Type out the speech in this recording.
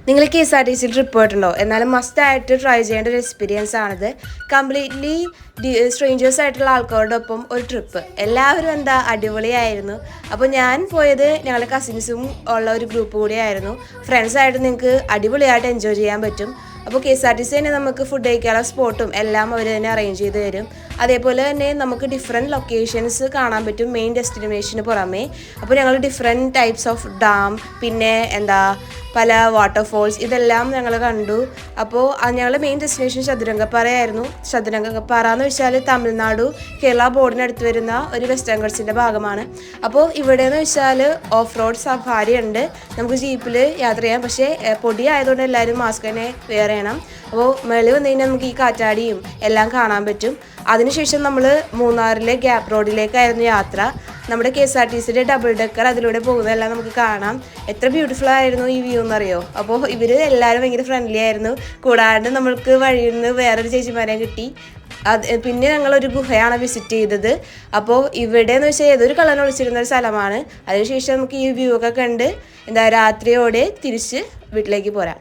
നിങ്ങൾ KSRTC trip പോയിട്ടുണ്ടോ? എന്നാലും മസ്റ്റായിട്ട് ട്രൈ ചെയ്യേണ്ട ഒരു എക്സ്പീരിയൻസ് ആണിത്. കംപ്ലീറ്റ്ലി സ്ട്രേഞ്ചേഴ്സ് ആയിട്ടുള്ള ആൾക്കാരുടെ ഒപ്പം ഒരു ട്രിപ്പ്. എല്ലാവരും അടിപൊളിയായിരുന്നു. അപ്പോൾ ഞാൻ പോയത് ഞങ്ങളുടെ കസിൻസും ഉള്ള ഒരു ഗ്രൂപ്പ് കൂടിയായിരുന്നു. ഫ്രണ്ട്സായിട്ട് നിങ്ങൾക്ക് അടിപൊളിയായിട്ട് എൻജോയ് ചെയ്യാൻ പറ്റും. അപ്പോൾ KSRTC തന്നെ നമുക്ക് ഫുഡ് കഴിക്കാനുള്ള സ്പോട്ടും എല്ലാം അവർ തന്നെ അറേഞ്ച് ചെയ്ത് തരും. അതേപോലെ തന്നെ നമുക്ക് ഡിഫറെൻറ്റ് ലൊക്കേഷൻസ് കാണാൻ പറ്റും മെയിൻ ഡെസ്റ്റിനേഷന് പുറമേ. അപ്പോൾ ഞങ്ങൾ ഡിഫറെൻറ്റ് ടൈപ്സ് ഓഫ് ഡാം, പിന്നെ പല വാട്ടർഫോൾസ് ഇതെല്ലാം ഞങ്ങൾ കണ്ടു. അപ്പോൾ ഞങ്ങളുടെ മെയിൻ ഡെസ്റ്റിനേഷൻ ചതുരംഗപ്പാറയായിരുന്നു. ചതുരംഗപ്പാറ എന്ന് വെച്ചാൽ തമിഴ്നാട് കേരള ബോർഡിനടുത്ത് വരുന്ന ഒരു വെസ്റ്റേൺ ഗട്ട്സിൻ്റെ ഭാഗമാണ്. അപ്പോൾ ഇവിടെ എന്ന് വെച്ചാൽ ഓഫ് റോഡ് സഫാരി ഉണ്ട്. നമുക്ക് ജീപ്പിൽ യാത്ര ചെയ്യാം. പക്ഷേ പൊടി ആയതുകൊണ്ട് എല്ലാവരും മാസ്ക് തന്നെ വെയർ ചെയ്യണം. അപ്പോൾ മേളിൽ വന്നു കഴിഞ്ഞാൽ നമുക്ക് ഈ കാറ്റാടിയും എല്ലാം കാണാൻ പറ്റും. അതിനുശേഷം നമ്മൾ മൂന്നാറിലെ ഗ്യാപ്പ് റോഡിലേക്കായിരുന്നു യാത്ര. നമ്മുടെ KSRTCയുടെ ഡബിൾ ഡെക്കർ അതിലൂടെ പോകുന്നതെല്ലാം നമുക്ക് കാണാം. എത്ര ബ്യൂട്ടിഫുൾ ആയിരുന്നു ഈ വ്യൂ എന്നറിയോ. അപ്പോൾ ഇവർ എല്ലാവരും ഭയങ്കര ഫ്രണ്ട്ലി ആയിരുന്നു. കൂടാണ്ട് നമ്മൾക്ക് വഴിയിൽ നിന്ന് വേറൊരു ചേച്ചിമാരെ കിട്ടി. പിന്നെ ഞങ്ങളൊരു ഗുഹയാണ് വിസിറ്റ് ചെയ്തത്. അപ്പോൾ ഇവിടെ എന്ന് വെച്ചാൽ ഏതൊരു കള്ളൻ ഒളിച്ചിരുന്ന ഒരു സ്ഥലമാണ്. അതിനുശേഷം നമുക്ക് ഈ വ്യൂ ഒക്കെ കണ്ട് രാത്രിയോടെ തിരിച്ച് വീട്ടിലേക്ക് പോരാം.